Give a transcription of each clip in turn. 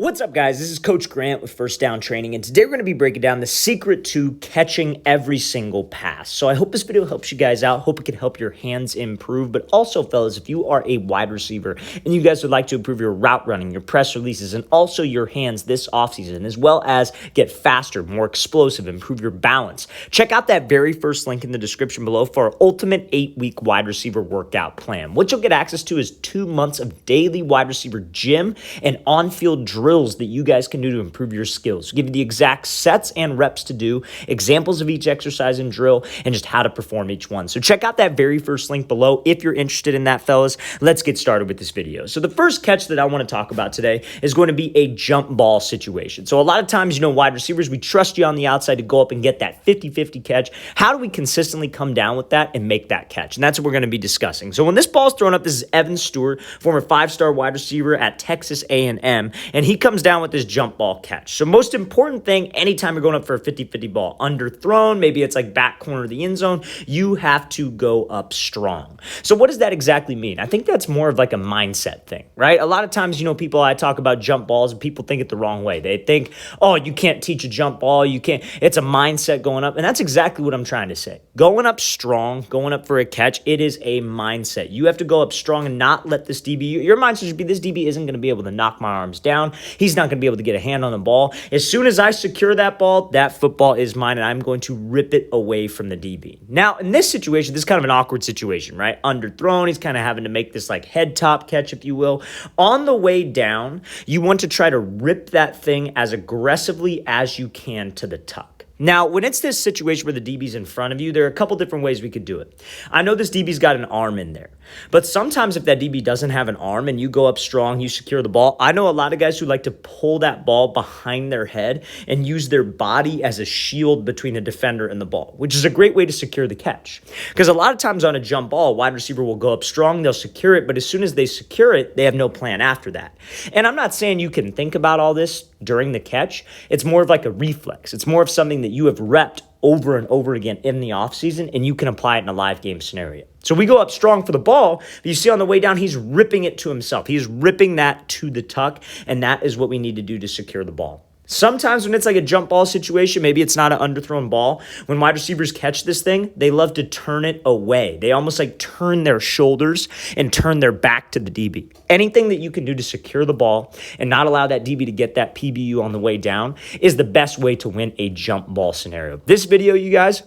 What's up, guys? This is Coach Grant with First Down Training, and today we're going to be breaking down the secret to catching every single pass. So I hope this video helps you guys out. Hope it can help your hands improve. But also, fellas, if you are a wide receiver and you guys would like to improve your route running, your press releases, and also your hands this offseason, as well as get faster, more explosive, improve your balance, check out that very first link in the description below for our ultimate 8-week wide receiver workout plan. What you'll get access to is 2 months of daily wide receiver gym and on-field drills that you guys can do to improve your skills. Give you the exact sets and reps to do, examples of each exercise and drill, and just how to perform each one. So check out that very first link below if you're interested in that, fellas. Let's get started with this video. So the first catch that I want to talk about today is going to be a jump ball situation. So a lot of times, wide receivers, we trust you on the outside to go up and get that 50-50 catch. How do we consistently come down with that and make that catch? And that's what we're going to be discussing. So when this ball's thrown up, this is Evan Stewart, former 5-star wide receiver at Texas A&M, and he comes down with this jump ball catch. So most important thing, anytime you're going up for a 50-50 ball, underthrown, maybe it's like back corner of the end zone, you have to go up strong. So what does that exactly mean? I think that's more of like a mindset thing, right? A lot of times, people, I talk about jump balls and people think it the wrong way. They think, oh, you can't teach a jump ball. You can't. It's a mindset going up. And that's exactly what I'm trying to say. Going up strong, going up for a catch, it is a mindset. You have to go up strong and not let this DB, your mindset should be this DB isn't going to be able to knock my arms down. He's not going to be able to get a hand on the ball. As soon as I secure that ball, that football is mine, and I'm going to rip it away from the DB. Now, in this situation, this is kind of an awkward situation, right? Underthrown, he's kind of having to make this like head top catch, if you will. On the way down, you want to try to rip that thing as aggressively as you can to the tuck. Now, when it's this situation where the DB's in front of you, there are a couple different ways we could do it. I know this DB's got an arm in there, but sometimes if that DB doesn't have an arm and you go up strong, you secure the ball, I know a lot of guys who like to pull that ball behind their head and use their body as a shield between the defender and the ball, which is a great way to secure the catch. Because a lot of times on a jump ball, a wide receiver will go up strong, they'll secure it, but as soon as they secure it, they have no plan after that. And I'm not saying you can think about all this during the catch. It's more of like a reflex. It's more of something that you have repped over and over again in the offseason, and you can apply it in a live game scenario. So we go up strong for the ball, but you see on the way down, he's ripping it to himself. He's ripping that to the tuck, and that is what we need to do to secure the ball. Sometimes when it's like a jump ball situation, maybe it's not an underthrown ball. When wide receivers catch this thing, they love to turn it away. They almost like turn their shoulders and turn their back to the DB. Anything that you can do to secure the ball and not allow that DB to get that PBU on the way down is the best way to win a jump ball scenario. This video, you guys,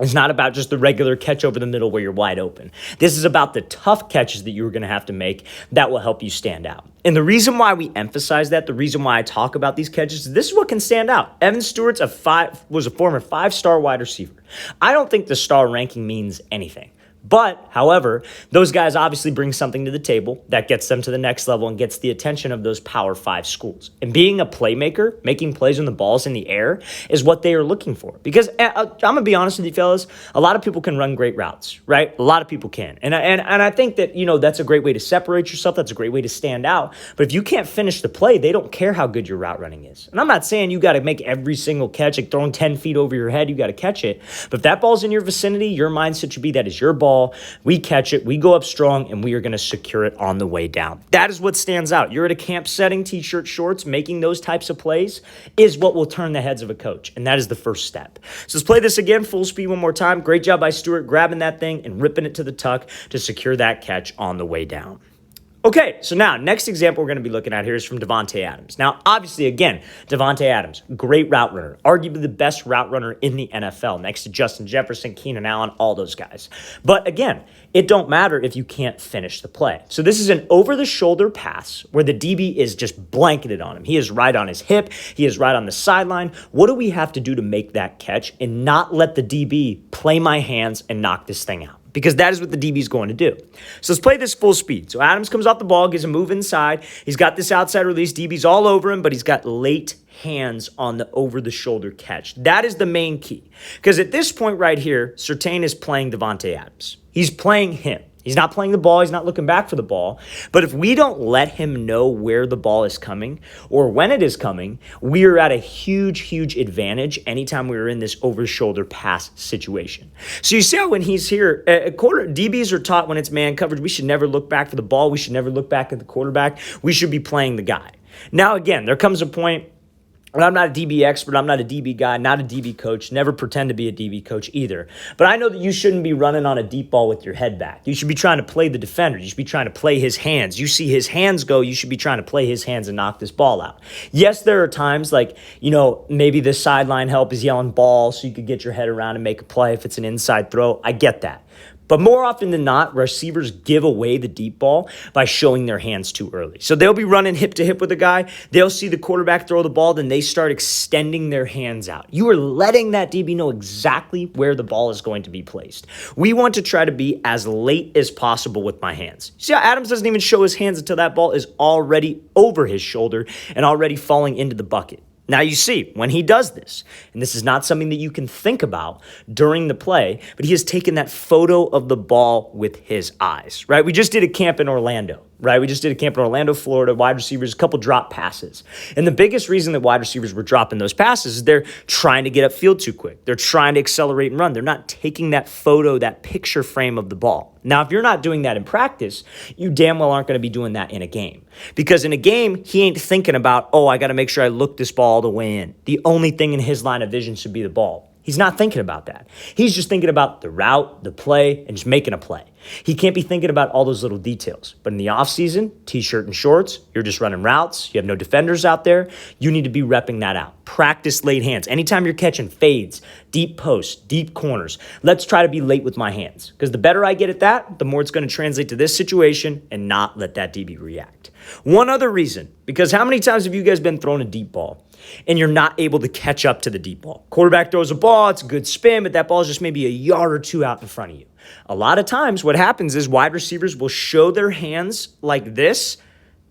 it's not about just the regular catch over the middle where you're wide open. This is about the tough catches that you're going to have to make that will help you stand out. And the reason why we emphasize that, the reason why I talk about these catches, this is what can stand out. Evan Stewart's was a former 5-star wide receiver. I don't think the star ranking means anything. But, however, those guys obviously bring something to the table that gets them to the next level and gets the attention of those Power 5 schools. And being a playmaker, making plays when the ball's in the air, is what they are looking for. Because I'm going to be honest with you, fellas, a lot of people can run great routes, right? A lot of people can. And I think that, that's a great way to separate yourself. That's a great way to stand out. But if you can't finish the play, they don't care how good your route running is. And I'm not saying you got to make every single catch, like throwing 10 feet over your head, you got to catch it. But if that ball's in your vicinity, your mindset should be that is your ball. We catch it, we go up strong, and we are going to secure it on the way down. That is what stands out. You're at a camp setting, t-shirt, shorts, making those types of plays is what will turn the heads of a coach, and that is the first step. So let's play this again, full speed one more time. Great job by Stewart grabbing that thing and ripping it to the tuck to secure that catch on the way down. Okay, so now, next example we're going to be looking at here is from Davante Adams. Now, obviously, again, Davante Adams, great route runner, arguably the best route runner in the NFL, next to Justin Jefferson, Keenan Allen, all those guys. But again, it don't matter if you can't finish the play. So this is an over-the-shoulder pass where the DB is just blanketed on him. He is right on his hip. He is right on the sideline. What do we have to do to make that catch and not let the DB play my hands and knock this thing out? Because that is what the DB is going to do. So let's play this full speed. So Adams comes off the ball, gives a move inside. He's got this outside release. DB's all over him, but he's got late hands on the over-the-shoulder catch. That is the main key. Because at this point right here, Surtain is playing Davante Adams. He's playing him. He's not playing the ball. He's not looking back for the ball. But if we don't let him know where the ball is coming or when it is coming, we are at a huge, huge advantage anytime we are in this over-shoulder pass situation. So you see how when he's here, DBs are taught when it's man coverage, we should never look back for the ball. We should never look back at the quarterback. We should be playing the guy. Now, again, there comes a point, and I'm not a DB expert, I'm not a DB guy, not a DB coach, never pretend to be a DB coach either. But I know that you shouldn't be running on a deep ball with your head back. You should be trying to play the defender. You should be trying to play his hands. You see his hands go, you should be trying to play his hands and knock this ball out. Yes, there are times like, maybe the sideline help is yelling ball so you could get your head around and make a play if it's an inside throw. I get that. But more often than not, receivers give away the deep ball by showing their hands too early. So they'll be running hip to hip with a guy. They'll see the quarterback throw the ball, then they start extending their hands out. You are letting that DB know exactly where the ball is going to be placed. We want to try to be as late as possible with my hands. See how Adams doesn't even show his hands until that ball is already over his shoulder and already falling into the bucket. Now you see, when he does this, and this is not something that you can think about during the play, but he has taken that photo of the ball with his eyes, right? We just did a camp in Orlando, right? We just did a camp in Orlando, Florida, wide receivers, a couple drop passes. And the biggest reason that wide receivers were dropping those passes is they're trying to get upfield too quick. They're trying to accelerate and run. They're not taking that photo, that picture frame of the ball. Now, if you're not doing that in practice, you damn well aren't going to be doing that in a game. Because in a game, he ain't thinking about, I got to make sure I look this ball all the way in. The only thing in his line of vision should be the ball. He's not thinking about that. He's just thinking about the route, the play, and just making a play. He can't be thinking about all those little details. But in the offseason, t-shirt and shorts, you're just running routes. You have no defenders out there. You need to be repping that out. Practice late hands. Anytime you're catching fades, deep posts, deep corners, let's try to be late with my hands. Because the better I get at that, the more it's going to translate to this situation and not let that DB react. One other reason, because how many times have you guys been thrown a deep ball and you're not able to catch up to the deep ball? Quarterback throws a ball, it's a good spin, but that ball is just maybe a yard or two out in front of you. A lot of times what happens is wide receivers will show their hands like this,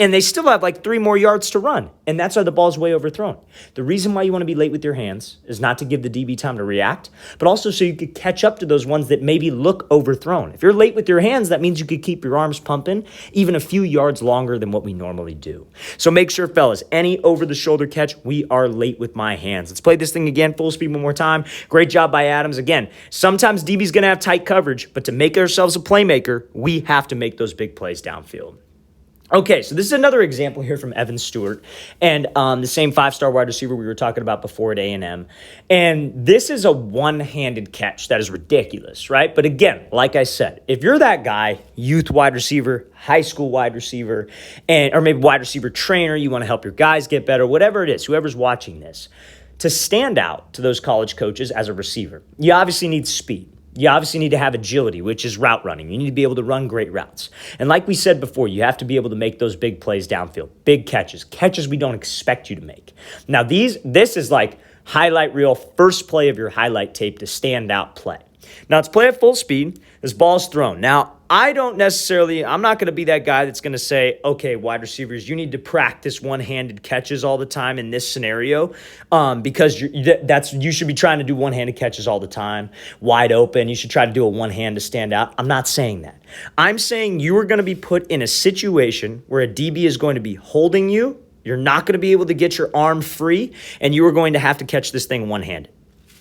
and they still have like 3 more yards to run, and that's why the ball's way overthrown. The reason why you want to be late with your hands is not to give the DB time to react, but also so you could catch up to those ones that maybe look overthrown. If you're late with your hands, that means you could keep your arms pumping even a few yards longer than what we normally do. So make sure, fellas, any over-the-shoulder catch, we are late with my hands. Let's play this thing again, full speed one more time. Great job by Adams. Again, sometimes DB's going to have tight coverage, but to make ourselves a playmaker, we have to make those big plays downfield. Okay, so this is another example here from Evan Stewart and the same 5-star wide receiver we were talking about before at A&M. And this is a one-handed catch that is ridiculous, right? But again, like I said, if you're that guy, youth wide receiver, high school wide receiver, or maybe wide receiver trainer, you want to help your guys get better, whatever it is, whoever's watching this, to stand out to those college coaches as a receiver, you obviously need speed. You obviously need to have agility, which is route running. You need to be able to run great routes. And like we said before, you have to be able to make those big plays downfield, big catches we don't expect you to make. Now, this is like highlight reel, first play of your highlight tape to stand out play. Now, it's play at full speed. This ball's thrown. Now, I'm not going to be that guy that's going to say, okay, wide receivers, you need to practice one-handed catches all the time in this scenario because you should be trying to do one-handed catches all the time, wide open. You should try to do a one-hand to stand out. I'm not saying that. I'm saying you are going to be put in a situation where a DB is going to be holding you. You're not going to be able to get your arm free, and you are going to have to catch this thing one-handed.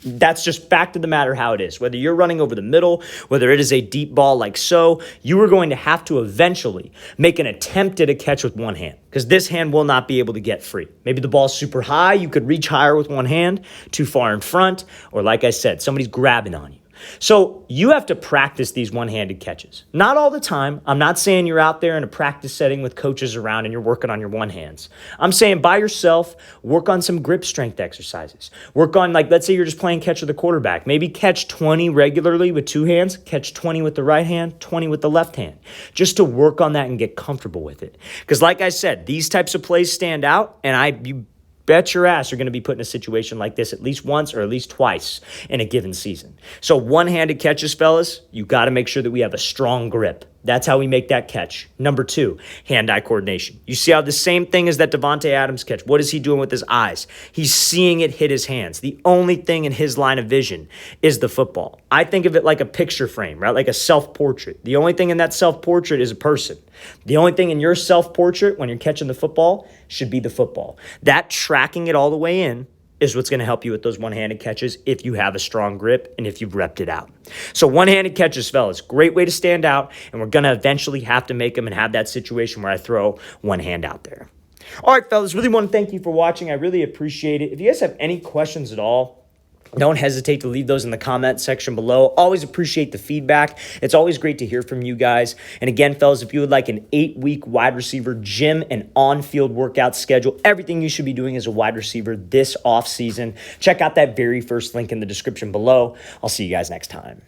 That's just fact of the matter how it is. Whether you're running over the middle, whether it is a deep ball like so, you are going to have to eventually make an attempt at a catch with one hand because this hand will not be able to get free. Maybe the ball's super high. You could reach higher with one hand, too far in front, or like I said, somebody's grabbing on you. So you have to practice these one-handed catches. Not all the time. I'm not saying you're out there in a practice setting with coaches around and you're working on your one hands. I'm saying by yourself, work on some grip strength exercises. Work on, let's say you're just playing catch with the quarterback. Maybe catch 20 regularly with 2 hands, catch 20 with the right hand, 20 with the left hand, just to work on that and get comfortable with it. Because like I said, these types of plays stand out, and you bet your ass you're going to be put in a situation like this at least once or at least twice in a given season. So one-handed catches, fellas, you got to make sure that we have a strong grip. That's how we make that catch. Number 2, hand-eye coordination. You see how the same thing as that Davante Adams catch. What is he doing with his eyes? He's seeing it hit his hands. The only thing in his line of vision is the football. I think of it like a picture frame, right? Like a self-portrait. The only thing in that self-portrait is a person. The only thing in your self-portrait when you're catching the football should be the football. That tracking it all the way in is what's going to help you with those one-handed catches if you have a strong grip and if you've repped it out. So one-handed catches, fellas, great way to stand out, and we're going to eventually have to make them and have that situation where I throw one hand out there. All right, fellas, really want to thank you for watching. I really appreciate it. If you guys have any questions at all, don't hesitate to leave those in the comment section below. Always appreciate the feedback. It's always great to hear from you guys. And again, fellas, if you would like an 8-week wide receiver gym and on-field workout schedule, everything you should be doing as a wide receiver this offseason, check out that very first link in the description below. I'll see you guys next time.